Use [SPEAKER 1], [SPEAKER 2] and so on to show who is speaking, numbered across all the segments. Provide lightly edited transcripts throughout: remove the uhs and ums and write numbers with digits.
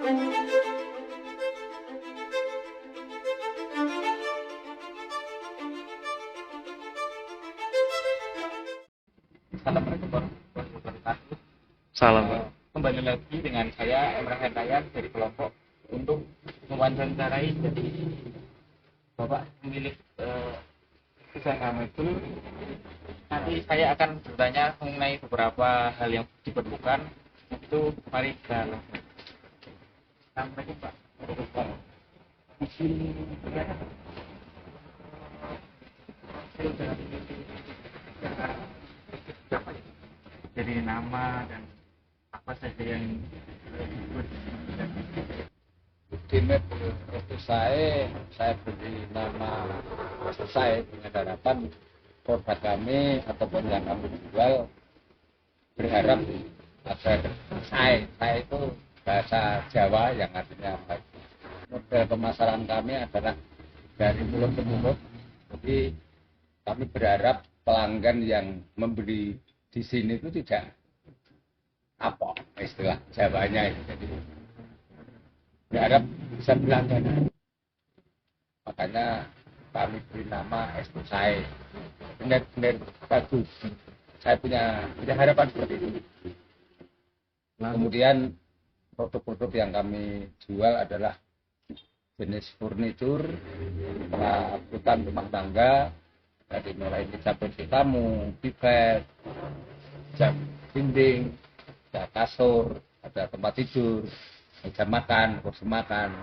[SPEAKER 1] Assalamualaikum warahmatullahi wabarakatuh.
[SPEAKER 2] Salam, Pak.
[SPEAKER 1] Kembali lagi dengan saya Emrah Hentayan dari kelompok untuk mewawancarai jadi Bapak pemilik usaha mebel. Nanti saya akan bertanya mengenai beberapa hal yang diperlukan. Itu mari kita langsung. Assalamualaikum Pak. Di sini jadi nama dan apa saja yang
[SPEAKER 3] Di mebel itu saya beri nama saya dengan harapan produk kami ataupun yang kami jual berharap agar saya itu bahasa Jawa yang artinya baik. Model pemasaran kami adalah dari mulut ke mulut, jadi kami berharap pelanggan yang membeli di sini itu tidak apa istilah Jawanya itu, jadi berharap bisa berlangganan. Makanya kami beri nama Estu Sae, benar-benar bagus. Saya punya harapan seperti itu. Kemudian produk-produk yang kami jual adalah jenis furnitur, perabotan rumah tangga, dari mulai meja kursi tamu, pipet, jam dinding, ada kasur, ada tempat tidur, meja makan, kursi makan.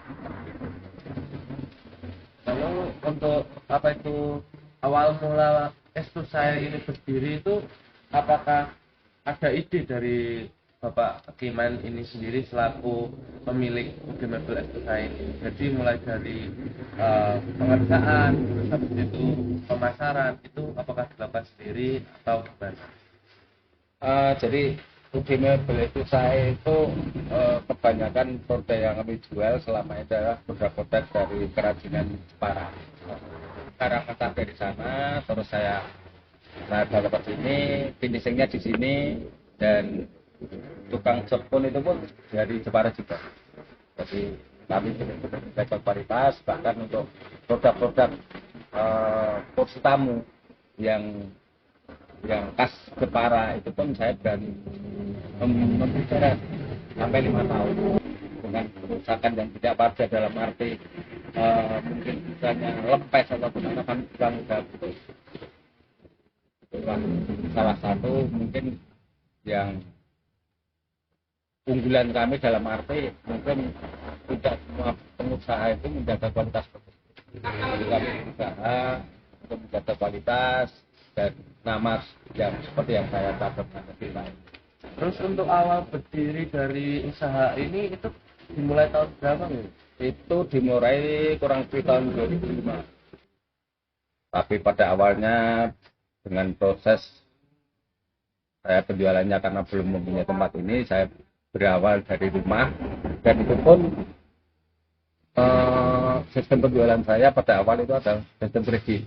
[SPEAKER 2] Lalu untuk apa itu awal mula Estu saya ini berdiri itu, apakah ada ide dari Bapak Kiman ini sendiri selaku pemilik UG Mebel Estu saya ini? Jadi mulai dari pengerjaan, terus habis itu pemasaran, itu apakah dilakukan sendiri atau gimana?
[SPEAKER 3] Jadi UG Mebel itu saya itu kebanyakan produk yang kami jual selama ini adalah produk-produk dari kerajinan Jepara. Sekarang mentah dari sana, terus saya bawa ke sini, finishingnya di sini, dan tukang jok pun itu pun dari Jepara juga. Jadi kami benar-benar menjaga kualitas, bahkan untuk produk-produk kursi tamu yang khas Jepara itu pun saya berani membicara sampai 5 tahun dengan kerusakan yang tidak wajar, dalam arti mungkin misalnya lempes ataupun apa, kami bilang itu salah satu mungkin yang unggulan kami, dalam arti mungkin tidak semua pengusaha itu menjaga kualitas produk. Jadi kami berusaha untuk menjaga kualitas dan nama yang seperti yang saya catatkan lebih lain.
[SPEAKER 2] Terus untuk awal berdiri dari usaha ini itu dimulai tahun berapa nih?
[SPEAKER 3] Itu dimulai kurang lebih tahun 2005. Tapi pada awalnya dengan proses saya penjualannya karena belum mempunyai tempat ini, saya berawal dari rumah, dan itu pun sistem penjualan saya pada awal itu adalah sistem kredit.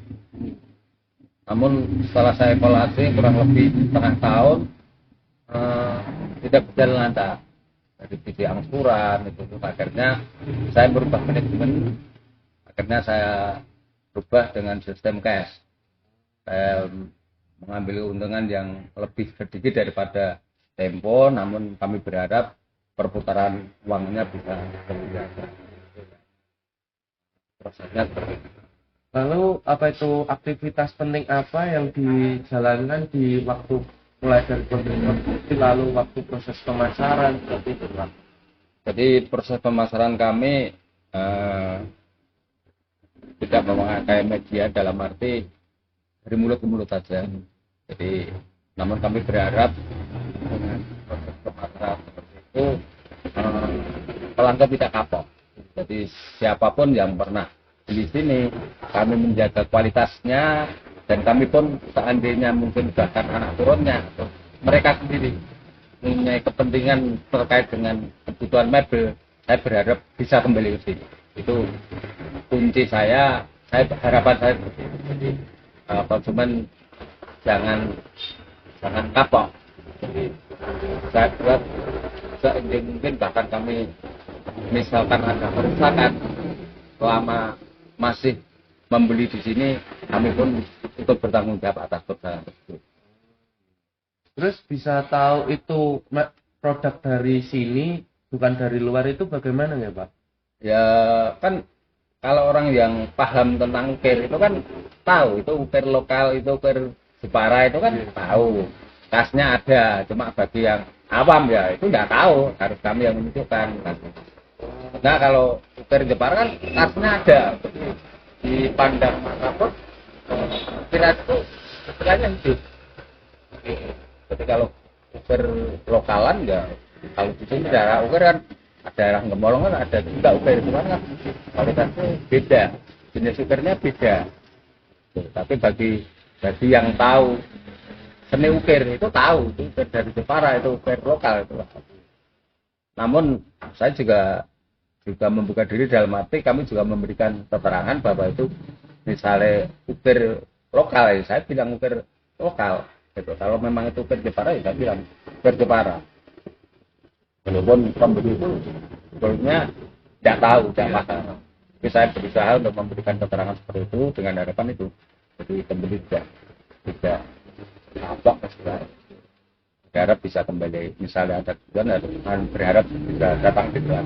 [SPEAKER 3] Namun setelah saya evaluasi kurang lebih setengah tahun tidak berjalan lancar dari sisi angsuran itu, akhirnya saya merubah manajemen, akhirnya saya rubah dengan sistem cash. Saya mengambil keuntungan yang lebih sedikit daripada tempo, namun kami berharap perputaran uangnya bisa lebih biasa. Prosesnya seperti itu.
[SPEAKER 2] Lalu apa itu aktivitas penting apa yang dijalankan di waktu mulai dari produksi lalu waktu proses pemasaran seperti itu, Pak?
[SPEAKER 3] Jadi proses pemasaran kami tidak memakai media, dalam arti dari mulut ke mulut saja. Jadi namun kami berharap dengan proses pemasaran seperti itu pelanggan tidak kapok. Jadi siapapun yang pernah di sini, kami menjaga kualitasnya, dan kami pun seandainya mungkin bahkan anak turunnya, mereka sendiri mempunyai kepentingan terkait dengan kebutuhan mebel, saya berharap bisa kembali ke sini. Itu kunci saya harapan saya seperti itu. Jadi konsumen jangan kapok. Jadi saya buat seindah mungkin, bahkan kami misalkan ada kerusakan selama masih membeli di sini, kami pun ikut bertanggung jawab atas kerusakan tersebut.
[SPEAKER 2] Terus bisa tahu itu produk dari sini bukan dari luar itu bagaimana ya Pak?
[SPEAKER 3] Ya kan kalau orang yang paham tentang ukir itu kan tahu itu ukir lokal, itu ukir Jepara itu kan tahu. Tasnya ada, cuma bagi yang awam ya itu nggak tahu, harus kami yang menunjukkan. Nah kalau ukir Jepara kan tasnya ada, dipandang manapun kira itu istilahnya hidup. Jadi kalau ukir lokalan ya kalau di sini daerah ukir kan ada daerah Gemolong kan ada juga ukir, cuman kan kualitasnya beda, jenis ukirnya beda. Tapi bagi yang tahu seni ukir itu tahu itu ukir dari Jepara, itu ukir lokal itu. Namun saya juga membuka diri dalam arti kami juga memberikan keterangan bahwa itu misalnya ukir lokal, ya saya bilang ukir lokal gitu. Kalau memang itu ukir Jepara ya saya bilang ukir Jepara. Walaupun pembeli itu sebetulnya tidak tahu, tidak paham. Tapi saya berusaha untuk memberikan keterangan seperti itu dengan harapan itu. Jadi pembeli tidak apa kesulitan. Berharap bisa kembali, misalnya ada tujuan, berharap bisa datang di bulan.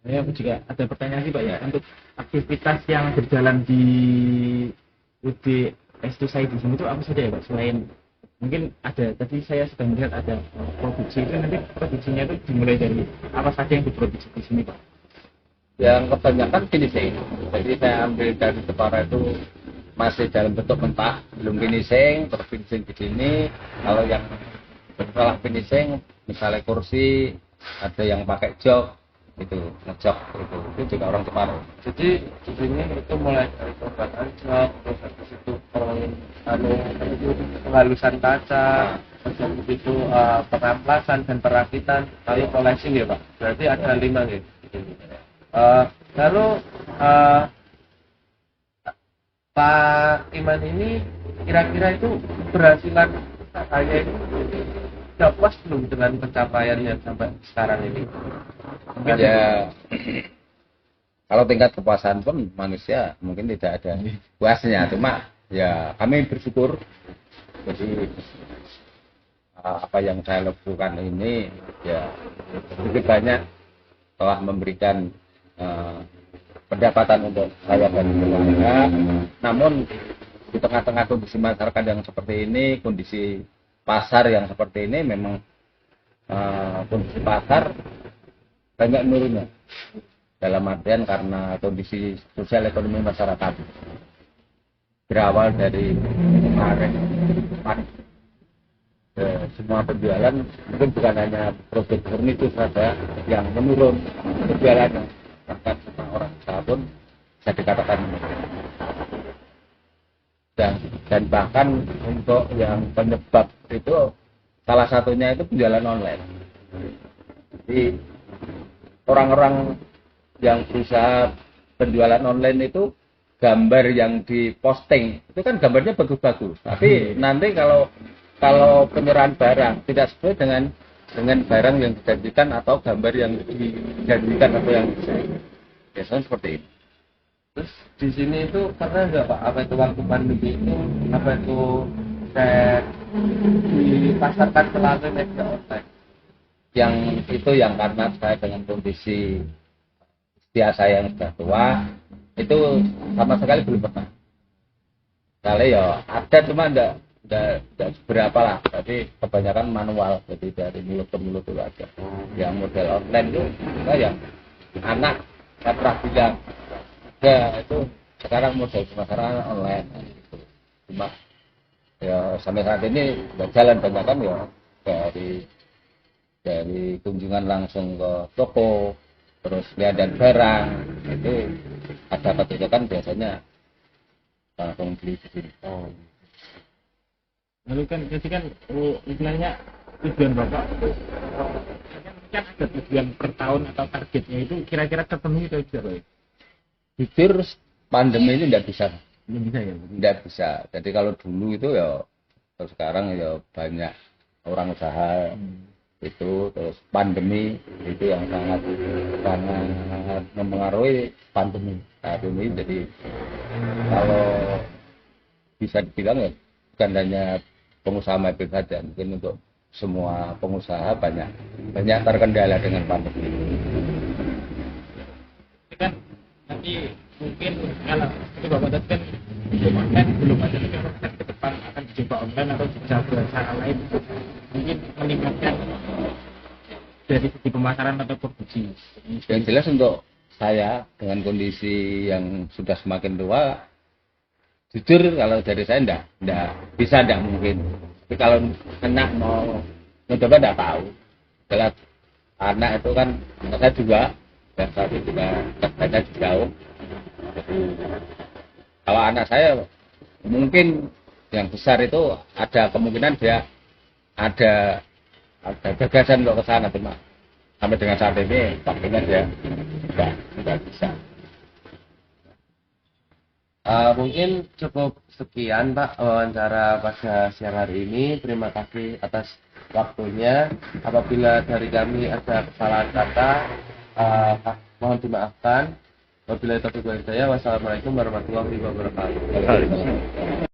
[SPEAKER 1] Saya juga ada pertanyaan sih Pak ya, untuk aktivitas yang berjalan di UD Estusai di sini itu apa saja ya Pak? Selain mungkin ada, tadi saya sudah melihat ada produksi, itu nanti produksinya itu dimulai dari apa saja yang diproduksi di sini Pak?
[SPEAKER 3] Yang kebanyakan finishing. Jadi saya ambil dari Jepara itu masih dalam bentuk mentah, belum finishing, terus finishing di sini. Kalau yang setelah finishing, misalnya kursi, ada yang pakai jok, itu ngejok itu juga orang Jepara.
[SPEAKER 2] Jadi di sini itu mulai dari pembuatan jok, terus habis itu penghalusan kaca, terus habis itu pengamplasan dan perakitan, lalu polishing ya Pak. Berarti ada 5 ya. Lalu Pak Iman ini kira-kira itu keberhasilan saya ini sudah puas belum dengan pencapaian yang sampai sekarang ini?
[SPEAKER 3] Mungkin ya kalau tingkat kepuasan pun manusia mungkin tidak ada puasnya, cuma ya kami bersyukur. Jadi apa yang saya lakukan ini ya sedikit banyak telah memberikan pendapatan untuk saya dan keluarga. Namun di tengah-tengah kondisi masyarakat yang seperti ini, kondisi pasar yang seperti ini, memang kondisi pasar banyak menurunnya. Dalam artian karena kondisi sosial ekonomi masyarakat berawal dari kemarin panik. Semua penjualan mungkin bukan hanya produk furnitur saja yang menurun penjualannya, bahkan semua orang usaha pun bisa dikatakan menurun. Dan bahkan untuk yang penyebab itu salah satunya itu penjualan online. Jadi orang-orang yang berusaha penjualan online itu gambar yang diposting itu kan gambarnya bagus-bagus, tapi nanti kalau penyerahan barang tidak sesuai dengan barang yang dijanjikan atau gambar yang dijanjikan atau yang biasanya seperti ini.
[SPEAKER 2] Terus di sini itu karena enggak Pak, apa itu waktu pandemi itu apa itu dipasarkan melalui media online?
[SPEAKER 3] Yang itu yang karena saya dengan kondisi usia saya yang sudah tua itu sama sekali belum pernah. Kali ya ada cuma enggak berapa lah, tapi kebanyakan manual, jadi dari mulut ke mulut itu aja. Yang model online itu yang anak saya pernah bilang ya itu sekarang model pemasaran online gitu. Cuma ya sampai saat ini udah jalan banyak kan ya dari kunjungan langsung ke toko, terus lihat dan barang itu ada ketujukan biasanya langsung beli di sini.
[SPEAKER 1] Lalu kan jadi kan istilahnya tujuan Bapak kan ada tujuan per tahun atau targetnya itu kira-kira terpenuhi atau tidak?
[SPEAKER 3] Jujur pandemi ini tidak bisa.
[SPEAKER 1] Belum bisa ya?
[SPEAKER 3] Tidak bisa. Jadi kalau dulu itu ya, kalau sekarang ya banyak orang usaha itu, terus pandemi itu yang sangat sangat mempengaruhi pandemi saat ini. Jadi kalau bisa dibilang ya bukan hanya pengusaha mebel saja, mungkin untuk semua pengusaha banyak terkendala dengan pandemi.
[SPEAKER 1] Ini kan nanti mungkin kalau itu Bapak tadi kan online belum ada, tapi kalau ke depan akan dicoba online atau dicoba cara lain mungkin meningkatkan dari segi pemasaran atau produksi.
[SPEAKER 3] Yang jelas untuk saya dengan kondisi yang sudah semakin tua, jujur kalau dari saya enggak mungkin. Tapi kalau anak mau mencoba enggak tahu. Jelas anak itu kan anak saya juga, dan satu juga kerjanya jauh. Jadi kalau anak saya mungkin yang besar itu ada kemungkinan dia ada gagasan untuk ke sana, cuma sampai dengan saat ini waktunya dia tidak bisa.
[SPEAKER 2] Mungkin cukup sekian Pak wawancara pada siang hari ini. Terima kasih atas waktunya. Apabila dari kami ada kesalahan kata, mohon dimaafkan. Wabillahi taufiq wal hidayah. Wassalamualaikum warahmatullahi wabarakatuh.